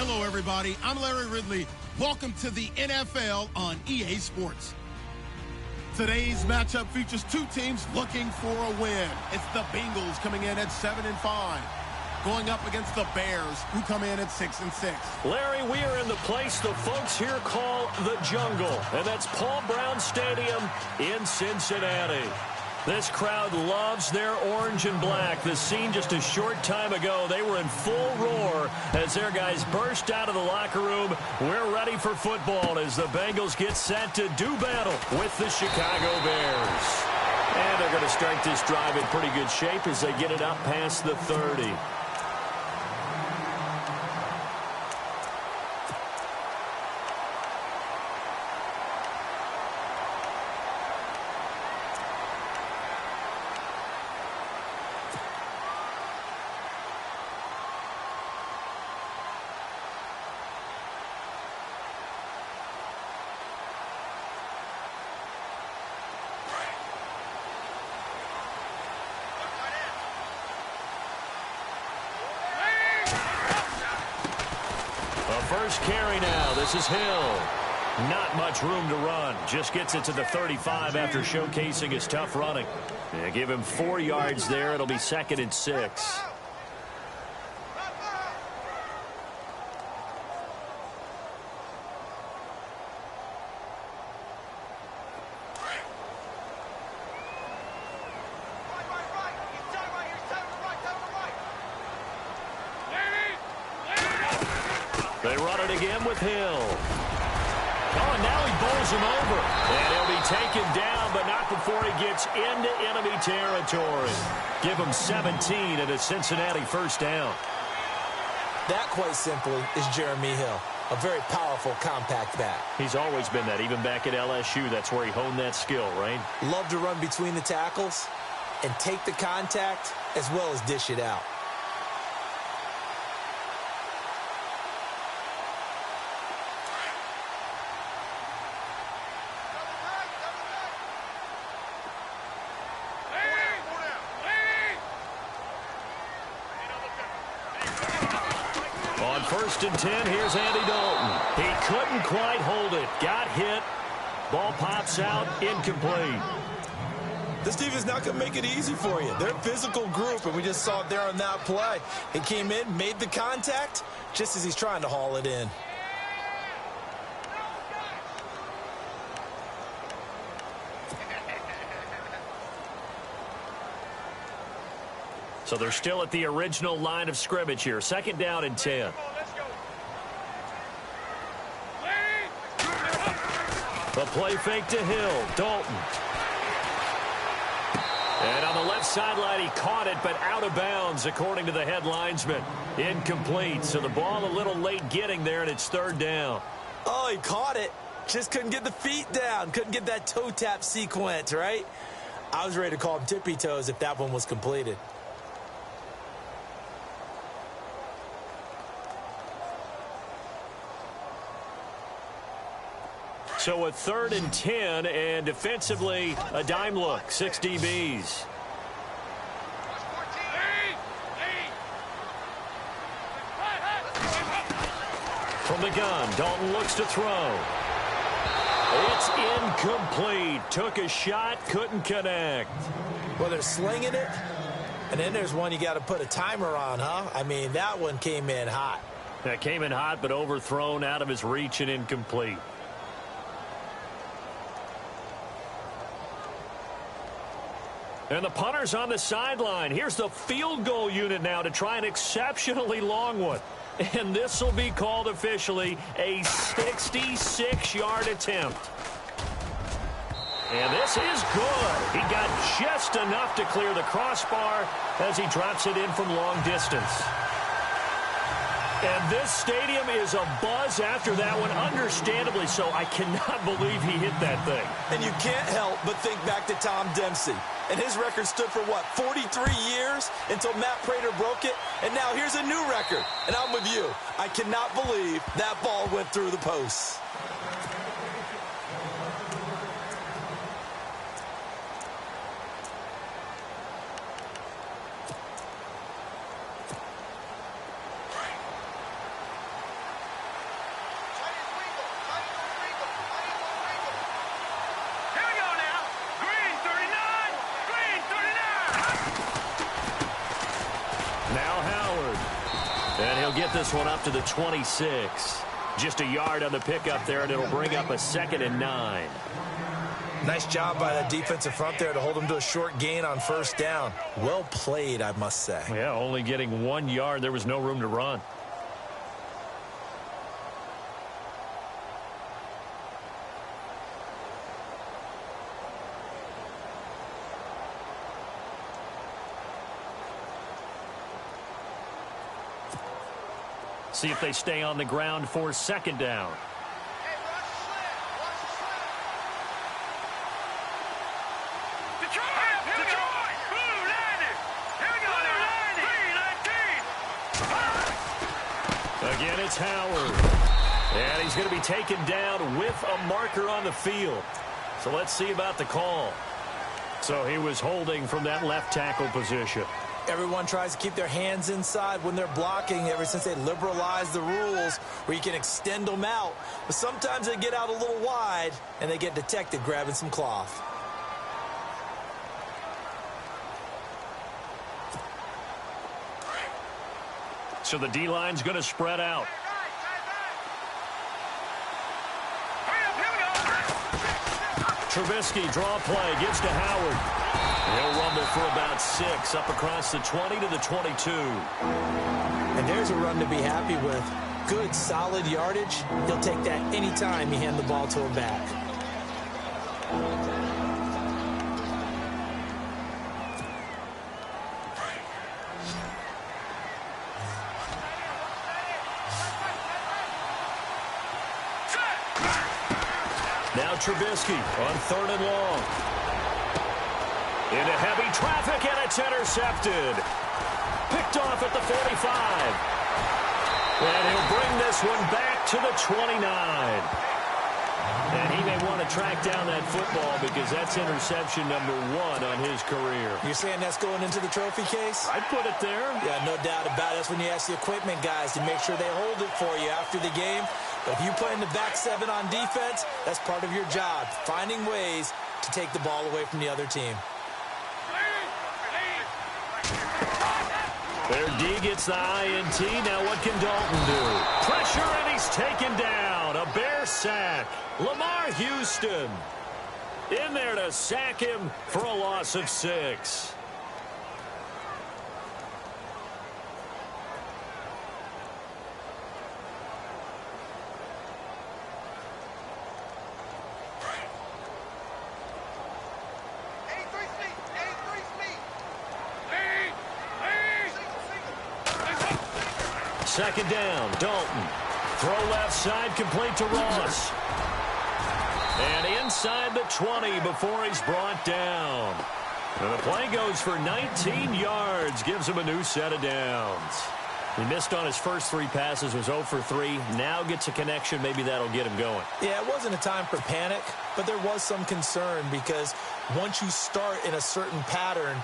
Hello, everybody. I'm Larry Ridley. Welcome to the NFL on EA Sports. Today's matchup features two teams looking for a win. It's the Bengals coming in at 7-5, going up against the Bears, who come in at 6-6. Larry, we are in the place the folks here call the Jungle, and that's Paul Brown Stadium in Cincinnati. This crowd loves their orange and black. The scene just a short time ago, they were in full roar as their guys burst out of the locker room. We're ready for football as the Bengals get set to do battle with the Chicago Bears. And they're going to start this drive in pretty good shape as they get it up past the 30. First carry now. This is Hill. Not much room to run. Just gets it to the 35 after showcasing his tough running. Yeah, give him 4 yards there. It'll be 2nd and 6. They run it again with Hill. Oh, and now he bowls him over. And he'll be taken down, but not before he gets into enemy territory. Give him 17 and a Cincinnati first down. That, quite simply, is Jeremy Hill. A very powerful, compact back. He's always been that. Even back at LSU, that's where he honed that skill, right? Love to run between the tackles and take the contact as well as dish it out. First and 10, here's Andy Dalton. He couldn't quite hold it. Got hit. Ball pops out, incomplete. This defense not going to make it easy for you. They're a physical group, and we just saw it there on that play. He came in, made the contact, just as he's trying to haul it in. So they're still at the original line of scrimmage here. 2nd down and 10. The play fake to Hill. Dalton. And on the left sideline, he caught it, but out of bounds, according to the head linesman. Incomplete. So the ball a little late getting there, and it's 3rd down. Oh, he caught it. Just couldn't get the feet down. Couldn't get that toe tap sequence, right? I was ready to call him tippy toes if that one was completed. So a 3rd and 10, and defensively, a dime look. 6 DBs. From the gun, Dalton looks to throw. It's incomplete. Took a shot, couldn't connect. Well, they're slinging it, and then there's one you got to put a timer on, huh? I mean, that one came in hot. That came in hot, but overthrown, out of his reach, and incomplete. And the punter's on the sideline. Here's the field goal unit now to try an exceptionally long one. And this will be called officially a 66-yard attempt. And this is good. He got just enough to clear the crossbar as he drops it in from long distance. And this stadium is abuzz after that one, understandably so. I cannot believe he hit that thing. And you can't help but think back to Tom Dempsey. And his record stood for, what, 43 years until Matt Prater broke it? And now here's a new record. And I'm with you. I cannot believe that ball went through the posts. Now Howard. And he'll get this one up to the 26. Just a yard on the pickup there, and it'll bring up a 2nd and 9. Nice job by the defensive front there to hold him to a short gain on 1st down. Well played, I must say. Yeah, only getting 1 yard. There was no room to run. See if they stay on the ground for 2nd down. Again, it's Howard. And he's going to be taken down with a marker on the field. So let's see about the call. So he was holding from that left tackle position. Everyone tries to keep their hands inside when they're blocking ever since they liberalized the rules where you can extend them out. But sometimes they get out a little wide and they get detected grabbing some cloth. So the D-line's going to spread out. Trubisky, draw play, gives to Howard. He'll rumble for about 6, up across the 20 to the 22. And there's a run to be happy with. Good, solid yardage. He'll take that anytime you hand the ball to him back. Now Trubisky on 3rd and long. Into heavy traffic, and it's intercepted. Picked off at the 45. And he'll bring this one back to the 29. And he may want to track down that football because that's interception number 1 on his career. You're saying that's going into the trophy case? I'd put it there. Yeah, no doubt about it. That's when you ask the equipment guys to make sure they hold it for you after the game. But if you play in the back 7 on defense, that's part of your job, finding ways to take the ball away from the other team. Their D gets the INT. Now what can Dalton do? Pressure, and he's taken down. A Bear sack. Lamar Houston in there to sack him for a loss of 6. Second down, Dalton. Throw left side, complete to Ross. And inside the 20 before he's brought down. And the play goes for 19 yards, gives him a new set of downs. He missed on his first 3 passes, was 0 for 3. Now gets a connection, maybe that'll get him going. Yeah, it wasn't a time for panic, but there was some concern because once you start in a certain pattern,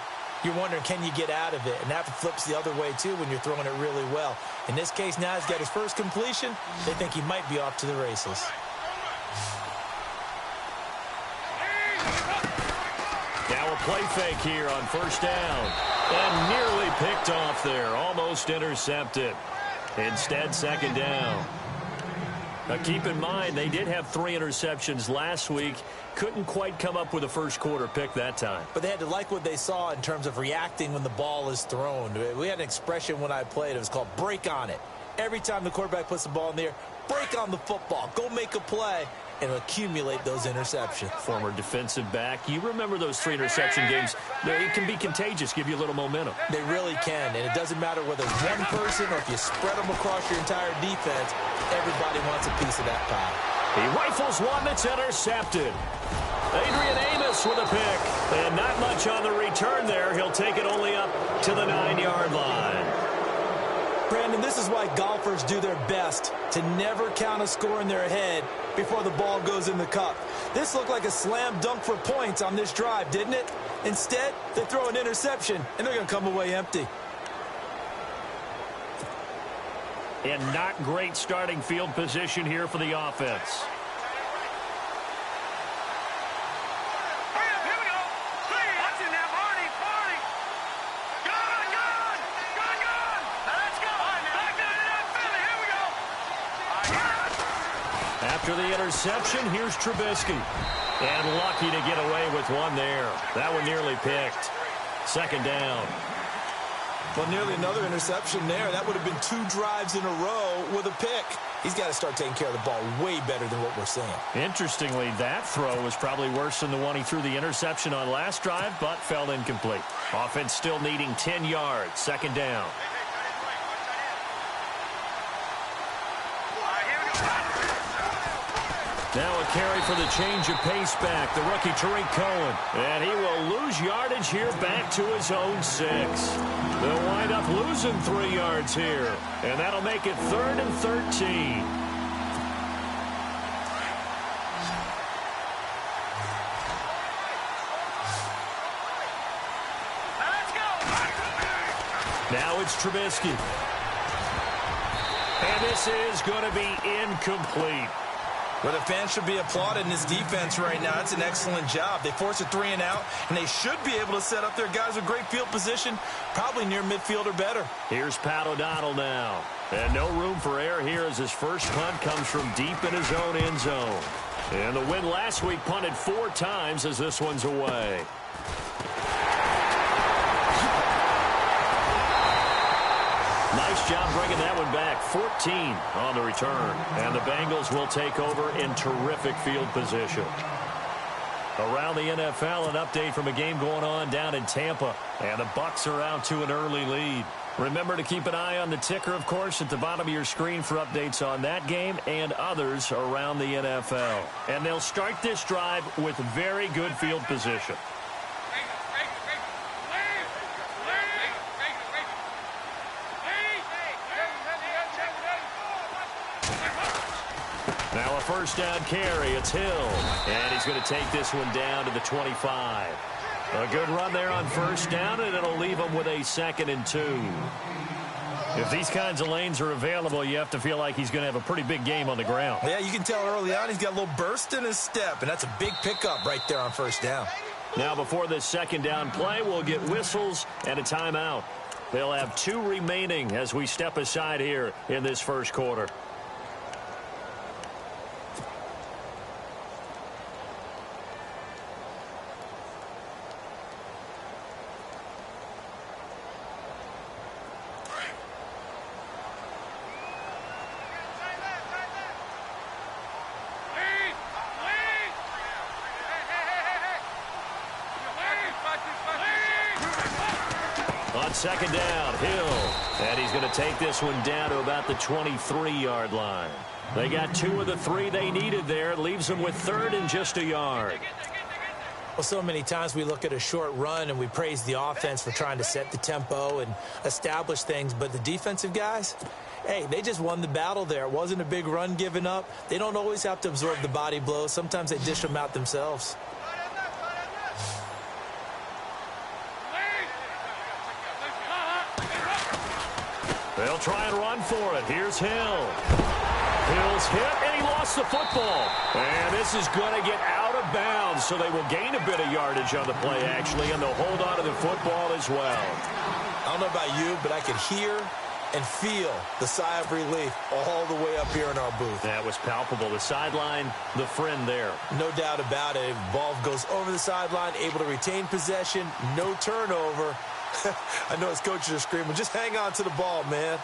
you're wondering, can you get out of it? And that flips the other way, too, when you're throwing it really well. In this case, now he's got his first completion. They think he might be off to the races. Now a play fake here on 1st down. And nearly picked off there. Almost intercepted. Instead, 2nd down. Now keep in mind, they did have 3 interceptions last week. Couldn't quite come up with a first quarter pick that time. But they had to like what they saw in terms of reacting when the ball is thrown. We had an expression when I played. It was called break on it. Every time the quarterback puts the ball in the air, break on the football. Go make a play and accumulate those interceptions. Former defensive back. You remember those 3 interception games. It can be contagious, give you a little momentum. They really can, and it doesn't matter whether it's one person or if you spread them across your entire defense. Everybody wants a piece of that pie. He rifles one that's intercepted. Adrian Amos with a pick. And not much on the return there. He'll take it only up to the 9-yard line. Brandon, this is why golfers do their best to never count a score in their head before the ball goes in the cup. This looked like a slam dunk for points on this drive, didn't it? Instead, they throw an interception, and they're going to come away empty. And not great starting field position here for the offense. After the interception, here's Trubisky. And lucky to get away with one there. That one nearly picked. Second down. Well, nearly another interception there. That would have been 2 drives in a row with a pick. He's got to start taking care of the ball way better than what we're seeing. Interestingly, that throw was probably worse than the one he threw the interception on last drive, but fell incomplete. Offense still needing 10 yards. Second down. Now a carry for the change of pace back, the rookie Tariq Cohen. And he will lose yardage here back to his own 6. They'll wind up losing 3 yards here. And that'll make it 3rd and 13. Now it's Trubisky. And this is going to be incomplete. Well, the fans should be applauding this defense right now. That's an excellent job. They force a 3 and out, and they should be able to set up their guys with great field position, probably near midfield or better. Here's Pat O'Donnell now. And no room for error here as his first punt comes from deep in his own end zone. And the win last week punted 4 times as this one's away. Nice job bringing that one back. 14 on the return. And the Bengals will take over in terrific field position. Around the NFL, an update from a game going on down in Tampa. And the Bucs are out to an early lead. Remember to keep an eye on the ticker, of course, at the bottom of your screen for updates on that game and others around the NFL. And they'll start this drive with very good field position. Now a first down carry. It's Hill. And he's going to take this one down to the 25. A good run there on first down, and it'll leave him with a 2nd and 2. If these kinds of lanes are available, you have to feel like he's going to have a pretty big game on the ground. Yeah, you can tell early on he's got a little burst in his step, and that's a big pickup right there on first down. Now before this second down play, we'll get whistles and a timeout. They'll have 2 remaining as we step aside here in this first quarter. On second down, Hill. And he's going to take this one down to about the 23-yard line. They got 2 of the 3 they needed there. Leaves them with 3rd and just a yard. Well, so many times we look at a short run and we praise the offense for trying to set the tempo and establish things. But the defensive guys, hey, they just won the battle there. It wasn't a big run given up. They don't always have to absorb the body blows. Sometimes they dish them out themselves. They'll try and run for it. Here's Hill. Hill's hit, and he lost the football. And this is going to get out of bounds, so they will gain a bit of yardage on the play, actually, and they'll hold on to the football as well. I don't know about you, but I could hear and feel the sigh of relief all the way up here in our booth. That was palpable. The sideline, the friend there. No doubt about it. Ball goes over the sideline, able to retain possession, no turnover. I know his coaches are screaming, just hang on to the ball, man.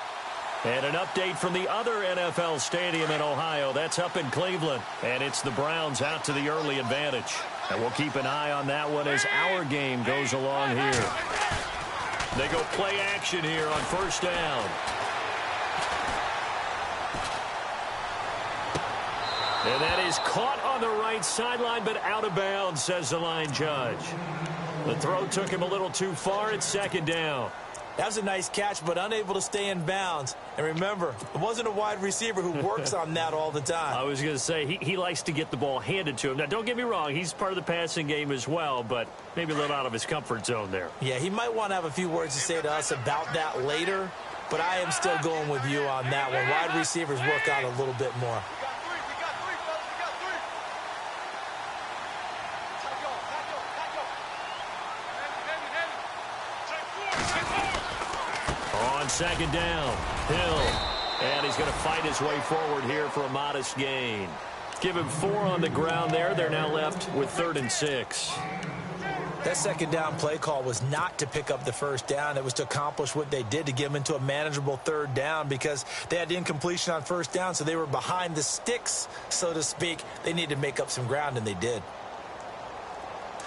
And an update from the other NFL stadium in Ohio. That's up in Cleveland. And it's the Browns out to the early advantage. And we'll keep an eye on that one as our game goes along here. They go play action here on first down. And that is caught on the right sideline, but out of bounds, says the line judge. The throw took him a little too far at second down. That was a nice catch, but unable to stay in bounds. And remember, it wasn't a wide receiver who works on that all the time. I was going to say, he likes to get the ball handed to him. Now, don't get me wrong, he's part of the passing game as well, but maybe a little out of his comfort zone there. Yeah, he might want to have a few words to say to us about that later, but I am still going with you on that one. Wide receivers work out a little bit more. On second down, Hill. And he's going to fight his way forward here for a modest gain. Give him 4 on the ground there. They're now left with 3rd and 6. That second down play call was not to pick up the first down. It was to accomplish what they did, to get them into a manageable 3rd down, because they had incompletion on first down, so they were behind the sticks, so to speak. They needed to make up some ground, and they did.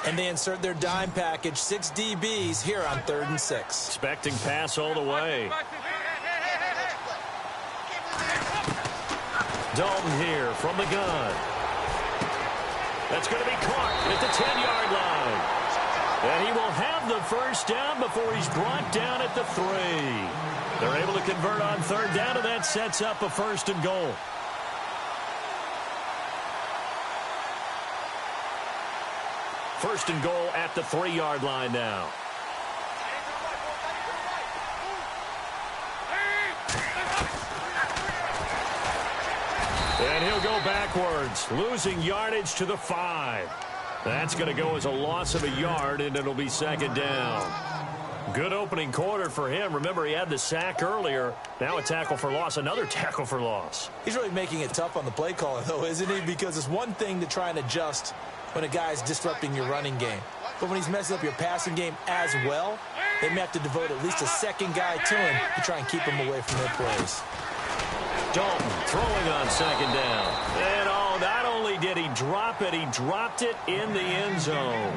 And they insert their dime package, 6 DBs here on 3rd and 6. Expecting pass all the way. Dalton here from the gun. That's going to be caught at the 10-yard line. And he will have the first down before he's brought down at the 3. They're able to convert on 3rd down, and that sets up a 1st and goal. First and goal at the 3-yard line now. And he'll go backwards, losing yardage to the 5. That's going to go as a loss of a yard, and it'll be 2nd down. Good opening quarter for him. Remember, he had the sack earlier. Now a tackle for loss, another tackle for loss. He's really making it tough on the play caller, though, isn't he? Because it's one thing to try and adjust when a guy's disrupting your running game. But when he's messing up your passing game as well, they may have to devote at least a second guy to him to try and keep him away from their plays. Dalton throwing on 2nd down. And not only did he drop it, he dropped it in the end zone.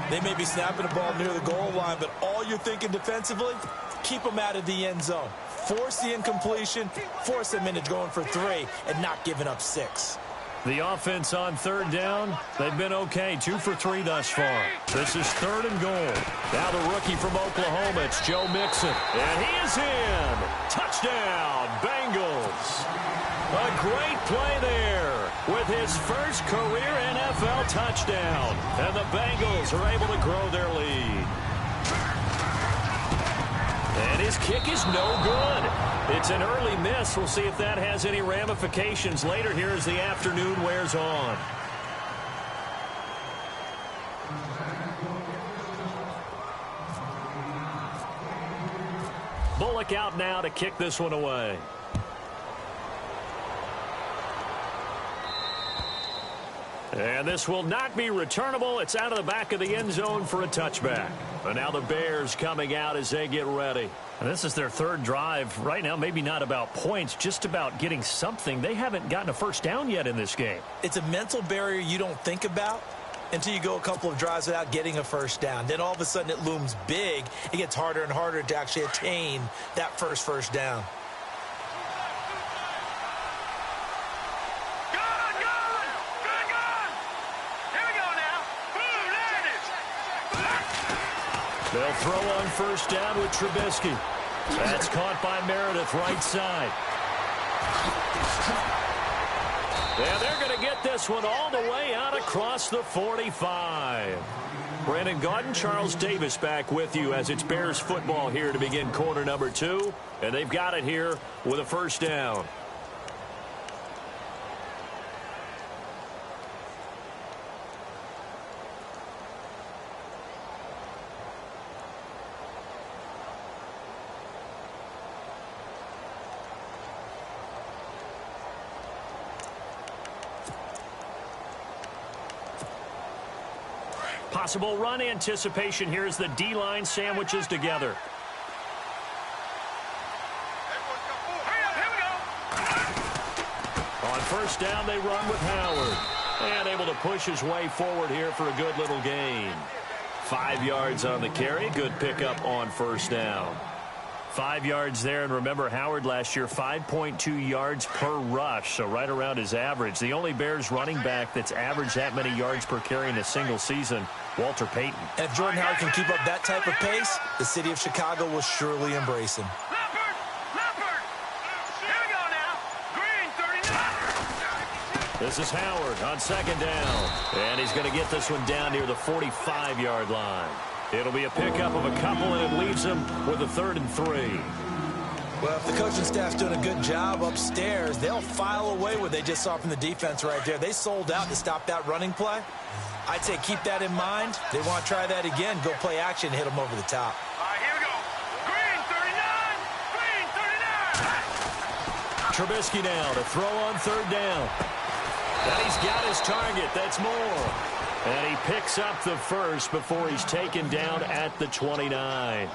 They may be snapping the ball near the goal line, but all you're thinking defensively, keep them out of the end zone. Force the incompletion, force them into going for 3, and not giving up 6. The offense on 3rd down, they've been okay. 2 for 3 thus far. This is 3rd and goal. Now the rookie from Oklahoma, it's Joe Mixon. And he is in. Touchdown, Bengals. A great play there with his first career NFL touchdown. And the Bengals are able to grow their lead. And his kick is no good. It's an early miss. We'll see if that has any ramifications later here as the afternoon wears on. Bullock out now to kick this one away. And this will not be returnable. It's out of the back of the end zone for a touchback. And now the Bears coming out as they get ready. And this is their 3rd drive. Right now, maybe not about points, just about getting something. They haven't gotten a first down yet in this game. It's a mental barrier you don't think about until you go a couple of drives without getting a first down. Then all of a sudden it looms big. It gets harder and harder to actually attain that first down. They'll throw on first down with Trubisky. That's caught by Meredith, right side. Yeah, they're going to get this one all the way out across the 45. Brandon Gaudin, Charles Davis back with you as it's Bears football here to begin quarter number 2. And they've got it here with a first down. Possible run anticipation here as the D-line sandwiches together. On first down, they run with Howard. And able to push his way forward here for a good little gain. 5 yards on the carry. Good pickup on first down. 5 yards there, and remember Howard last year 5.2 yards per rush, so right around his average. The only Bears running back that's averaged that many yards per carry in a single season, Walter Payton. And if Jordan Howard can keep up that type of pace, the city of Chicago will surely embrace him. This is Howard on second down, and he's going to get this one down near the 45-yard line. It'll be a pickup of a couple, and it leaves him with a 3rd and 3. Well, if the coaching staff's doing a good job upstairs, they'll file away what they just saw from the defense right there. They sold out to stop that running play. I'd say keep that in mind. They want to try that again, go play action, hit them over the top. All right, here we go. Green 39. Green 39. Trubisky now to throw on third down. And he's got his target. That's more. And he picks up the first before he's taken down at the 29.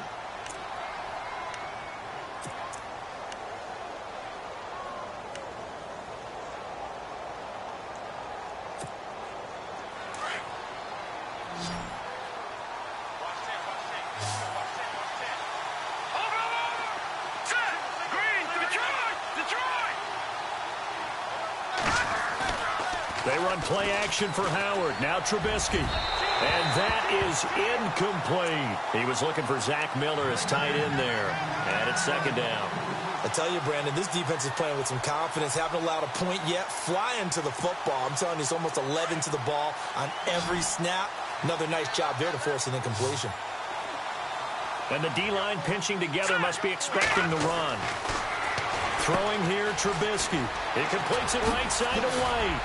They run play action for Howard. Now Trubisky. And that is incomplete. He was looking for Zach Miller as tight end there. And it's second down. I tell you, Brandon, this defense is playing with some confidence. Haven't allowed a point yet. Flying to the football. I'm telling you, it's almost 11 to the ball on every snap. Another nice job there to force an incompletion. And the D-line pinching together must be expecting the run. Throwing here, Trubisky. He completes it right side to White.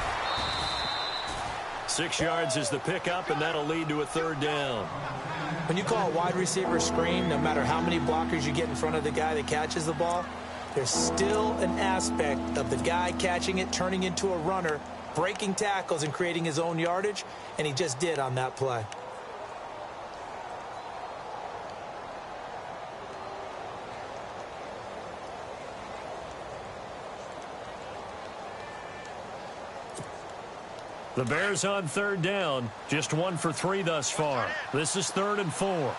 6 yards is the pickup, and that'll lead to a third down. When you call a wide receiver screen, no matter how many blockers you get in front of the guy that catches the ball, there's still an aspect of the guy catching it, turning into a runner, breaking tackles and creating his own yardage, and he just did on that play. The Bears on third down, just 1 for 3 thus far. This is 3rd and 4.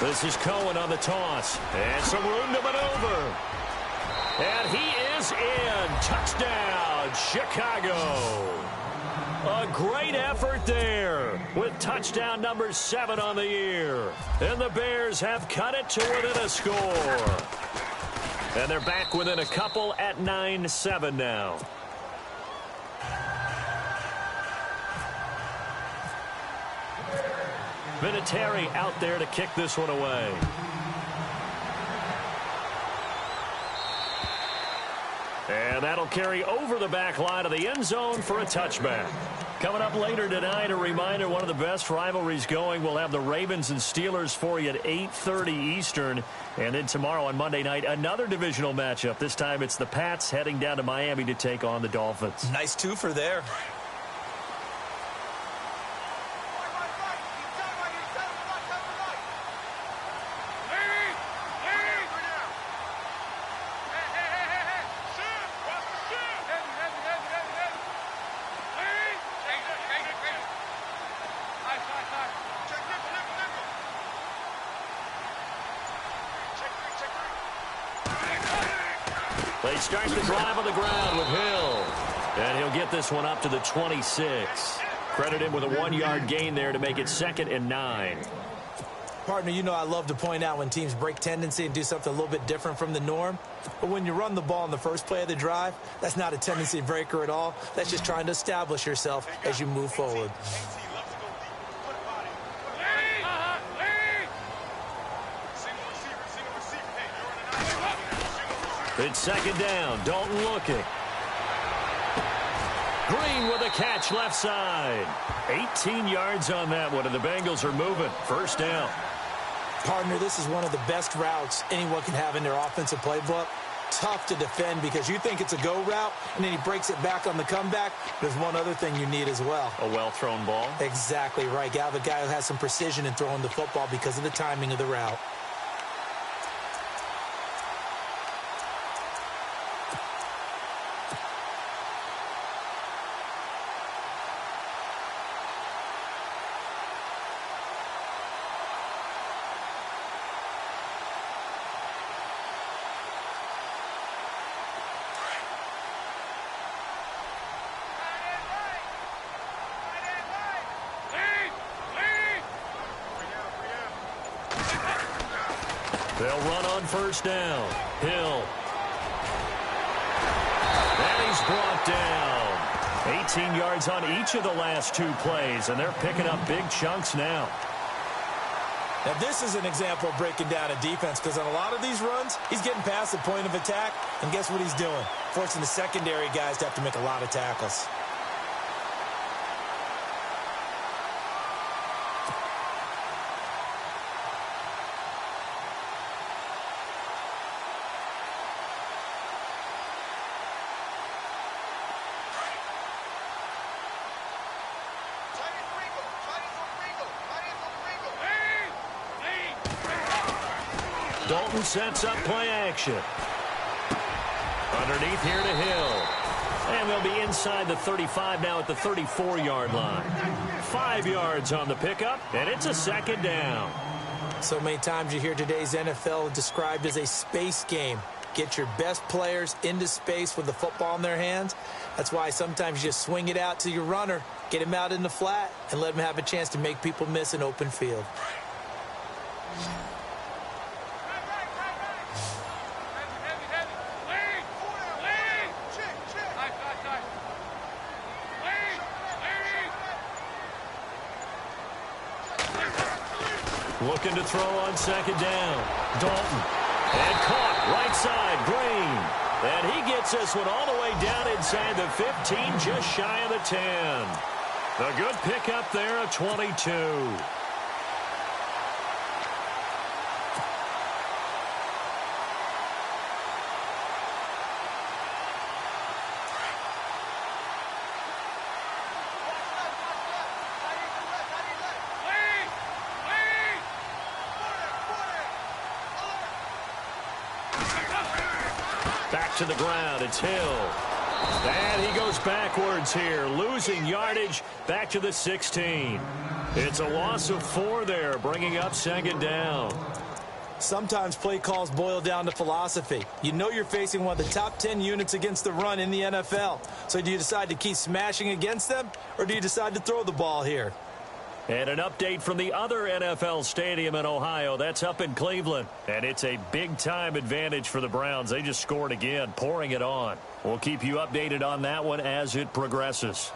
This is Cohen on the toss. And some room to maneuver. And he is in. Touchdown, Chicago. A great effort there with touchdown number 7 on the year. And the Bears have cut it to within a score. And they're back within a couple at 9-7 now. Vinatieri out there to kick this one away. And that'll carry over the back line of the end zone for a touchback. Coming up later tonight, a reminder, one of the best rivalries going. We'll have the Ravens and Steelers for you at 8:30 Eastern. And then tomorrow on Monday night, another divisional matchup. This time it's the Pats heading down to Miami to take on the Dolphins. Nice twofer there. They start the drive on the ground with Hill. And he'll get this one up to the 26. Credit him with a 1-yard gain there to make it 2nd and 9. Partner, you know I love to point out when teams break tendency and do something a little bit different from the norm. But when you run the ball in the first play of the drive, that's not a tendency breaker at all. That's just trying to establish yourself as you move forward. It's 2nd down. Dalton looking. Green with a catch left side. 18 yards on that one, and the Bengals are moving. 1st down. Partner, this is one of the best routes anyone can have in their offensive playbook. Tough to defend because you think it's a go route, and then he breaks it back on the comeback. There's one other thing you need as well. A well-thrown ball. Exactly right. You have a guy who has some precision in throwing the football because of the timing of the route. They'll run on 1st down. Hill. And he's brought down. 18 yards on each of the last 2 plays, and they're picking up big chunks now. Now, this is an example of breaking down a defense because on a lot of these runs, he's getting past the point of attack, and guess what he's doing? Forcing the secondary guys to have to make a lot of tackles. Dalton sets up play action. Underneath here to Hill. And they'll be inside the 35 now at the 34-yard line. 5 yards on the pickup, and it's a second down. So many times you hear today's NFL described as a space game. Get your best players into space with the football in their hands. That's why sometimes you just swing it out to your runner, get him out in the flat, and let him have a chance to make people miss an open field. Looking to throw on second down. Dalton. And caught right side. Green. And he gets this one all the way down inside the 15, just shy of the 10. A good pickup there, a 22. Back to the ground, it's Hill. And he goes backwards here, losing yardage back to the 16. It's a loss of 4 there, bringing up second down. Sometimes play calls boil down to philosophy. You know you're facing one of the top 10 units against the run in the NFL. So do you decide to keep smashing against them, or do you decide to throw the ball here? And an update from the other NFL stadium in Ohio. That's up in Cleveland. And it's a big-time advantage for the Browns. They just scored again, pouring it on. We'll keep you updated on that one as it progresses.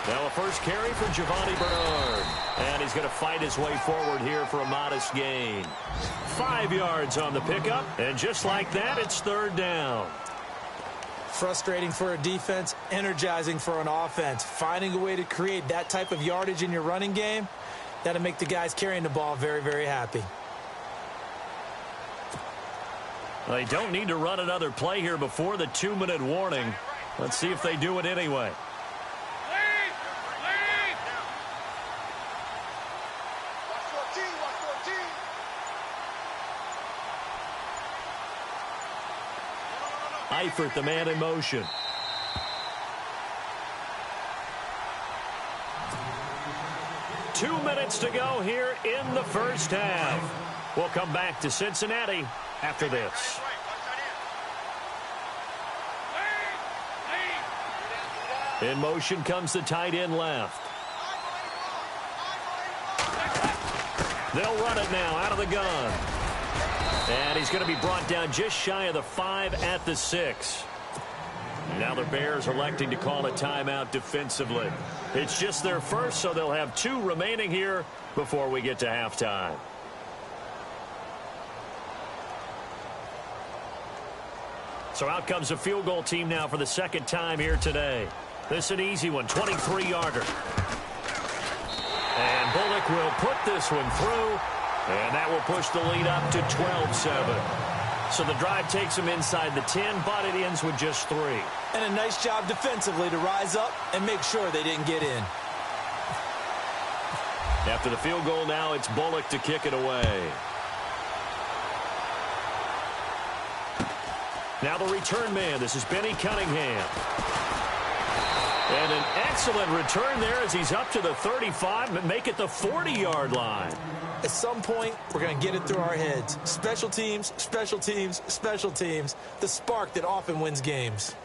Now a first carry for Giovanni Bernard. And he's going to fight his way forward here for a modest gain. 5 yards on the pickup, and just like that, it's third down. Frustrating for a defense, energizing for an offense. Finding a way to create that type of yardage in your running game, that'll make the guys carrying the ball very, very happy. They don't need to run another play here before the 2-minute warning. Let's see if they do it anyway. Eifert, the man in motion. Two minutes to go here in the first half. We'll come back to Cincinnati after this. In motion comes the tight end left. They'll run it now out of the gun. And he's going to be brought down just shy of the 5 at the 6. Now the Bears electing to call a timeout defensively. It's just their first, so they'll have 2 remaining here before we get to halftime. So out comes a field goal team now for the second time here today. This is an easy one, 23-yarder. And Bullock will put this one through. And that will push the lead up to 12-7. So the drive takes them inside the 10, but it ends with just 3. And a nice job defensively to rise up and make sure they didn't get in. After the field goal now, it's Bullock to kick it away. Now the return man. This is Benny Cunningham. And an excellent return there as he's up to the 35 and make it the 40-yard line. At some point, we're going to get it through our heads. Special teams, special teams, special teams. The spark that often wins games.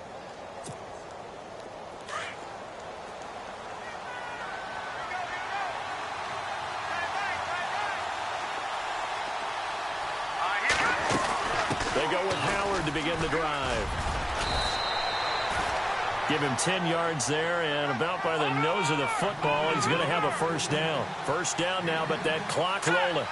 They go with Howard to begin the drive. Give him 10 yards there, and about by the nose of the football, he's going to have a first down. First down now, but that clock rolling.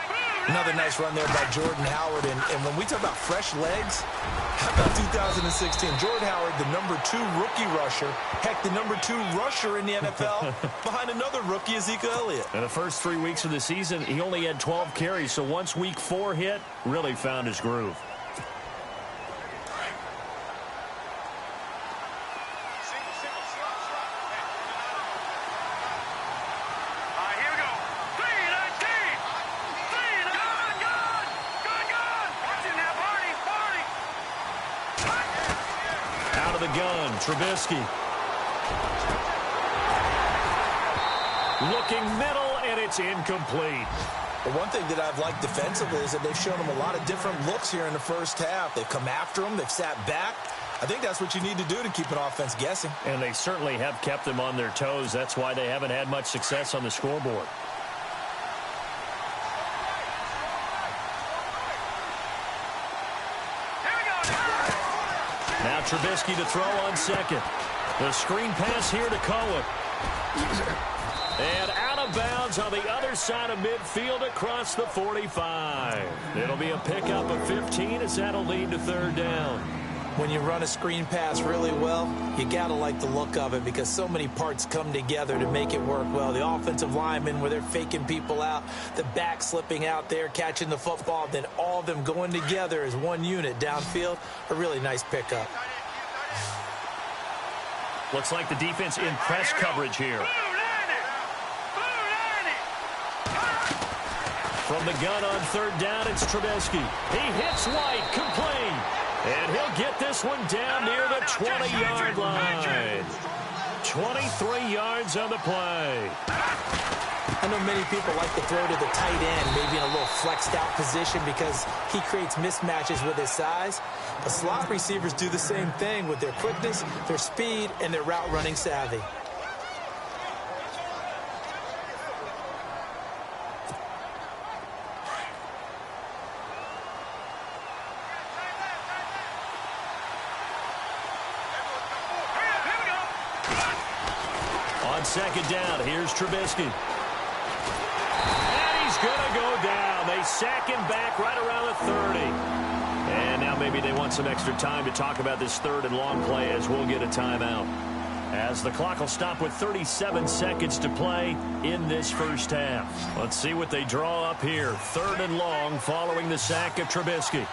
Another nice run there by Jordan Howard. And when we talk about fresh legs, how about 2016? Jordan Howard, the #2 rookie rusher. Heck, the #2 rusher in the NFL behind another rookie, Ezekiel Elliott. In the first 3 weeks of the season, he only had 12 carries. So once week 4 hit, really found his groove. the gun, Trubisky. Looking middle, and it's incomplete. The one thing that I've liked defensively is that they've shown them a lot of different looks here in the first half. They've come after them. They've sat back. I think that's what you need to do to keep an offense guessing. And they certainly have kept them on their toes. That's why they haven't had much success on the scoreboard. Now Trubisky to throw on second. The screen pass here to Cohen. And out of bounds on the other side of midfield across the 45. It'll be a pickup of 15 as that'll lead to third down. When you run a screen pass really well, you got to like the look of it because so many parts come together to make it work well. The offensive linemen where they're faking people out, the back slipping out there, catching the football, then all of them going together as one unit downfield. A really nice pickup. Looks like the defense in press coverage here. From the gun on third down, it's Trubisky. He hits White, complete. And he'll get this one down near the 20-yard line. 23 yards on the play. I know many people like to throw to the tight end, maybe in a little flexed out position because he creates mismatches with his size. But slot receivers do the same thing with their quickness, their speed, and their route running savvy. Second down, here's Trubisky. And he's going to go down. They sack him back right around the 30. And now maybe they want some extra time to talk about this third and long play as we'll get a timeout. As the clock will stop with 37 seconds to play in this first half. Let's see what they draw up here. Third and long following the sack of Trubisky.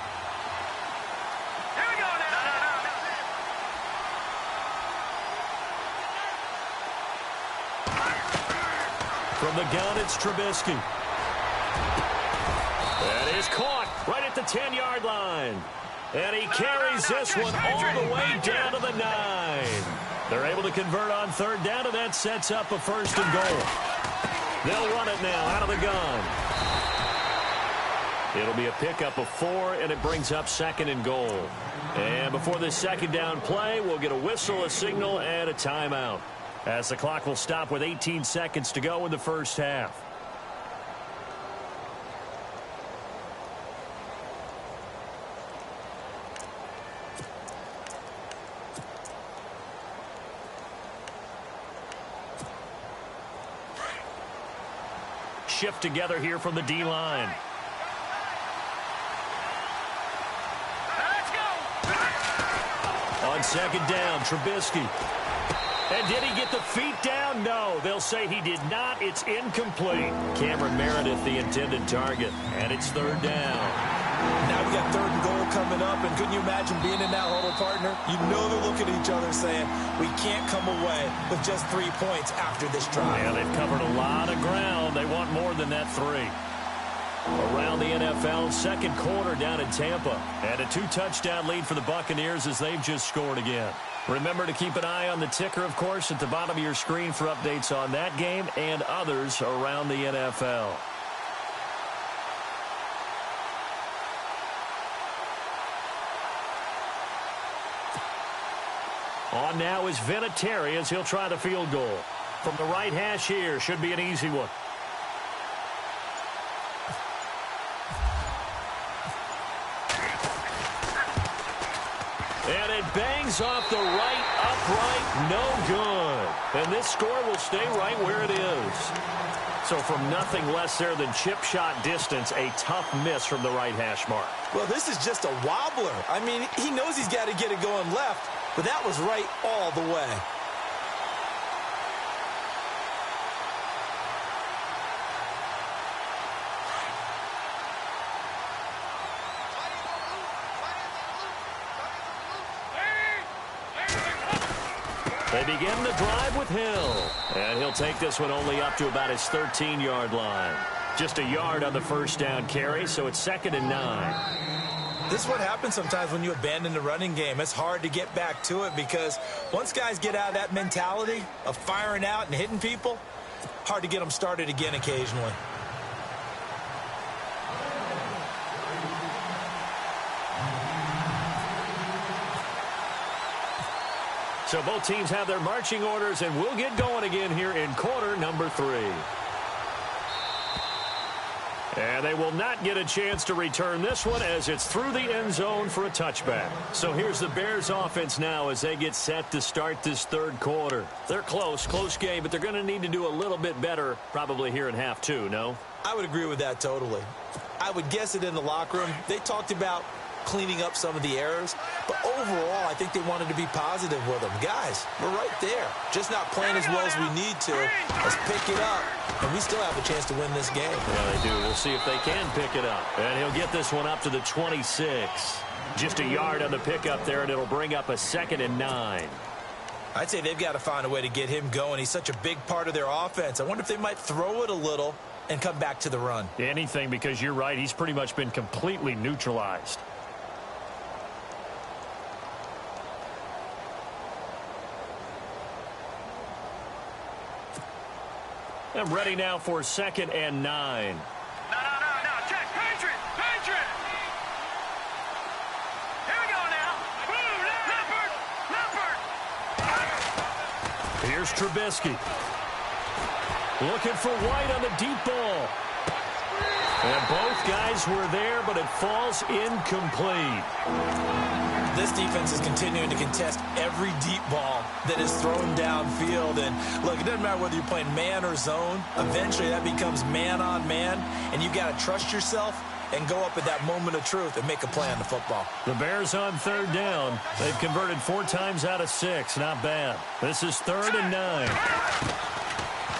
From the gun, it's Trubisky. That is caught right at the 10-yard line. And he carries this one all the way down to the 9. They're able to convert on third down, and that sets up a first and goal. They'll run it now out of the gun. It'll be a pickup of 4, and it brings up second and goal. And before this second down play, we'll get a whistle, a signal, and a timeout. As the clock will stop with 18 seconds to go in the first half. Shift together here from the D-line. On second down, Trubisky. And did he get the feet down? No, they'll say he did not. It's incomplete. Cameron Meredith, the intended target. And it's third down. Now we got third and goal coming up, and couldn't you imagine being in that huddle, partner? You know they're looking at each other saying, we can't come away with just 3 points after this drive. Yeah, they've covered a lot of ground. They want more than that 3. Around the NFL, second quarter down in Tampa. And a 2-touchdown lead for the Buccaneers as they've just scored again. Remember to keep an eye on the ticker, of course, at the bottom of your screen for updates on that game and others around the NFL. On now is Vinatieri as he'll try the field goal. From the right hash here, should be an easy one. And it bangs off the right upright, no good. And this score will stay right where it is. So from nothing less there than chip shot distance, a tough miss from the right hash mark. Well, this is just a wobbler. I mean, he knows he's got to get it going left, but that was right all the way. They begin the drive with Hill. And he'll take this one only up to about his 13-yard line. Just a yard on the first down carry, so it's 2nd and 9. This is what happens sometimes when you abandon the running game. It's hard to get back to it because once guys get out of that mentality of firing out and hitting people, hard to get them started again occasionally. So both teams have their marching orders, and we'll get going again here in quarter number 3. And they will not get a chance to return this one as it's through the end zone for a touchback. So here's the Bears offense now as they get set to start this third quarter. They're close game, but they're going to need to do a little bit better probably here in half 2, no? I would agree with that totally. I would guess it in the locker room. They talked about cleaning up some of the errors, but overall I think they wanted to be positive with them. Guys, we're right there, just not playing as well as we need to. Let's pick it up, and we still have a chance to win this game. Yeah, they do. We'll see if they can pick it up, and he'll get this one up to the 26. Just a yard on the pickup there, and it'll bring up a 2nd and 9. I'd say they've got to find a way to get him going. He's such a big part of their offense. I wonder if they might throw it a little and come back to the run. Anything, because you're right, he's pretty much been completely neutralized. I'm ready now for 2nd and 9. No. Check. Patriot. Here we go now. Leopard. Here's Trubisky. Looking for White on the deep ball. And both guys were there, but it falls incomplete. This defense is continuing to contest every deep ball that is thrown downfield. And, look, it doesn't matter whether you're playing man or zone. Eventually, that becomes man-on-man, and you've got to trust yourself and go up at that moment of truth and make a play on the football. The Bears on 3rd down. They've converted 4 times out of 6. Not bad. This is 3rd and 9.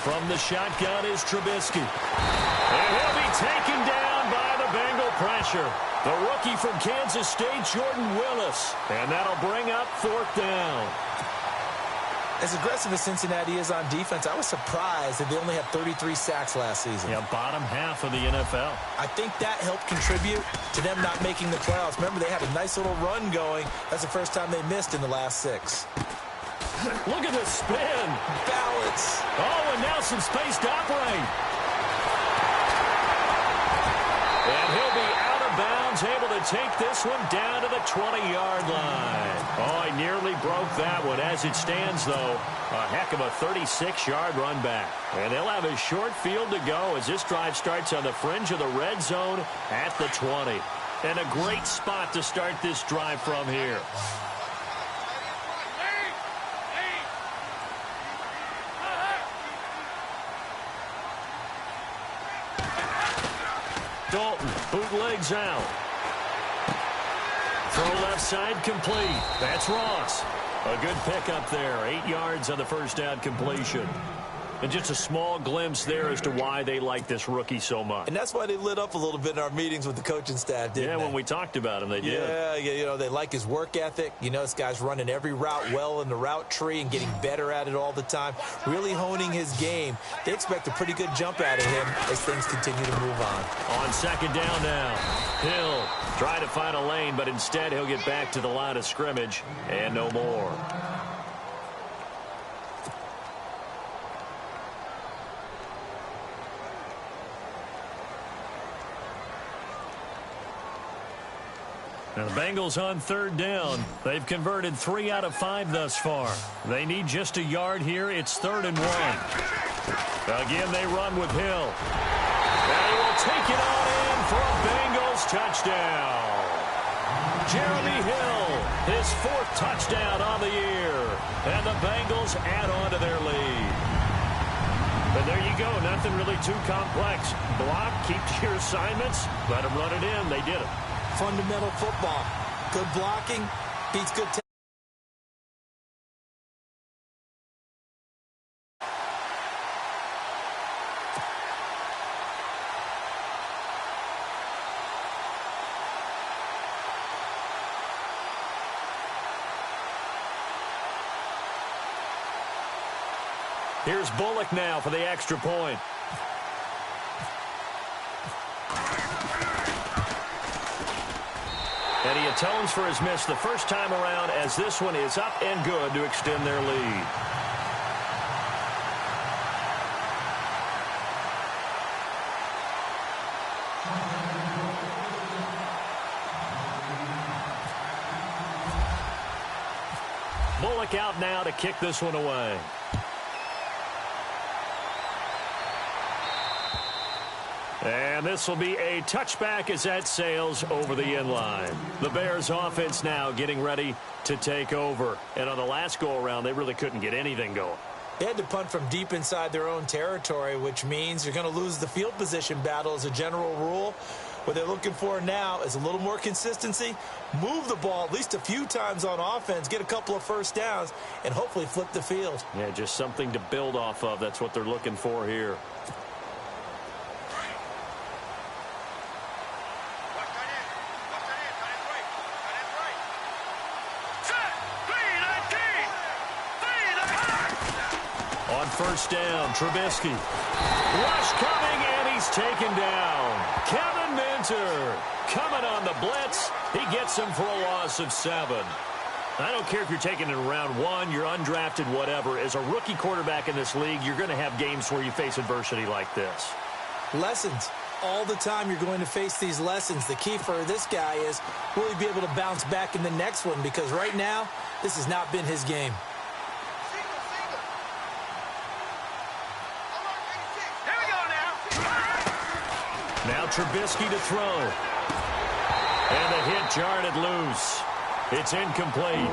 From the shotgun is Trubisky. And he'll be taken down by the Bengal pressure. The rookie from Kansas State, Jordan Willis. And that'll bring up 4th down. As aggressive as Cincinnati is on defense, I was surprised that they only had 33 sacks last season. Yeah, bottom half of the NFL. I think that helped contribute to them not making the playoffs. Remember, they had a nice little run going. That's the first time they missed in the last 6. Look at the spin. Balance. Oh, and now some space to operate. And he'll be out of bounds, able to take this one down to the 20-yard line. Oh, he nearly broke that one. As it stands, though, a heck of a 36-yard run back. And they'll have a short field to go as this drive starts on the fringe of the red zone at the 20. And a great spot to start this drive from here. Dalton, bootlegs out. Throw left side complete. That's Ross. A good pickup there. 8 yards on the first down completion. And just a small glimpse there as to why they like this rookie so much. And that's why they lit up a little bit in our meetings with the coaching staff, didn't they? Yeah, when we talked about him, they did. Yeah, you know, they like his work ethic. You know, this guy's running every route well in the route tree and getting better at it all the time, really honing his game. They expect a pretty good jump out of him as things continue to move on. On 2nd down now, Hill trying to find a lane, but instead he'll get back to the line of scrimmage and no more. Now the Bengals on 3rd down. They've converted 3 out of 5 thus far. They need just a yard here. It's 3rd and 1. Again, they run with Hill. And he will take it on in for a Bengals touchdown. Jeremy Hill, his 4th touchdown on the year. And the Bengals add on to their lead. And there you go. Nothing really too complex. Block, keep to your assignments, let them run it in. They did it. Fundamental football. Good blocking beats good tackling. Here's Bullock now for the extra point. atones for his miss the first time around, as this one is up and good to extend their lead. Bullock out now to kick this one away. And this will be a touchback as that sails over the end line. The Bears offense now getting ready to take over. And on the last go-around, they really couldn't get anything going. They had to punt from deep inside their own territory, which means you're going to lose the field position battle as a general rule. What they're looking for now is a little more consistency, move the ball at least a few times on offense, get a couple of first downs, and hopefully flip the field. Yeah, just something to build off of. That's what they're looking for here. On first down, Trubisky. Rush coming, and he's taken down. Kevin Minter coming on the blitz. He gets him for a loss of 7. I don't care if you're taking it in round 1, you're undrafted, whatever. As a rookie quarterback in this league, you're going to have games where you face adversity like this. Lessons. All the time you're going to face these lessons. The key for this guy is, will he be able to bounce back in the next one? Because right now, this has not been his game. Now Trubisky to throw. And the hit jarred it loose. It's incomplete.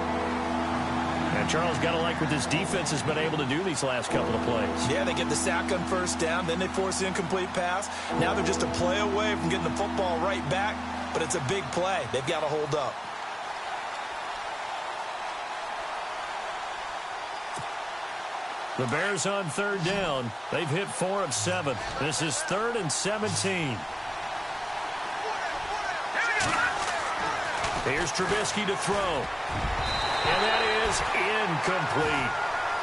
And Charles, got to like what this defense has been able to do these last couple of plays. Yeah, they get the sack on first down, then they force the incomplete pass. Now they're just a play away from getting the football right back, but it's a big play. They've got to hold up. The Bears on third down. They've hit 4 of 7. This is 3rd and 17. Here's Trubisky to throw. And that is incomplete.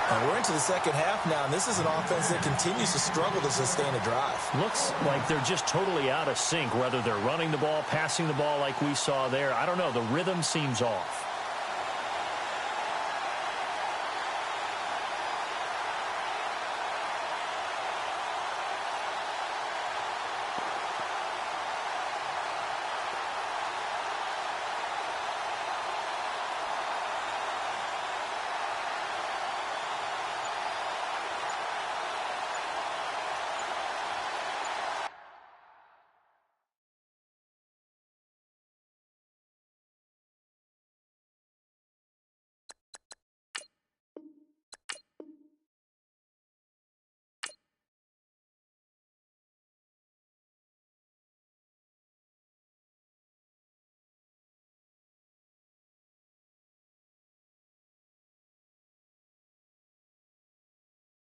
And we're into the second half now, and this is an offense that continues to struggle to sustain a drive. Looks like they're just totally out of sync, whether they're running the ball, passing the ball like we saw there. I don't know. The rhythm seems off.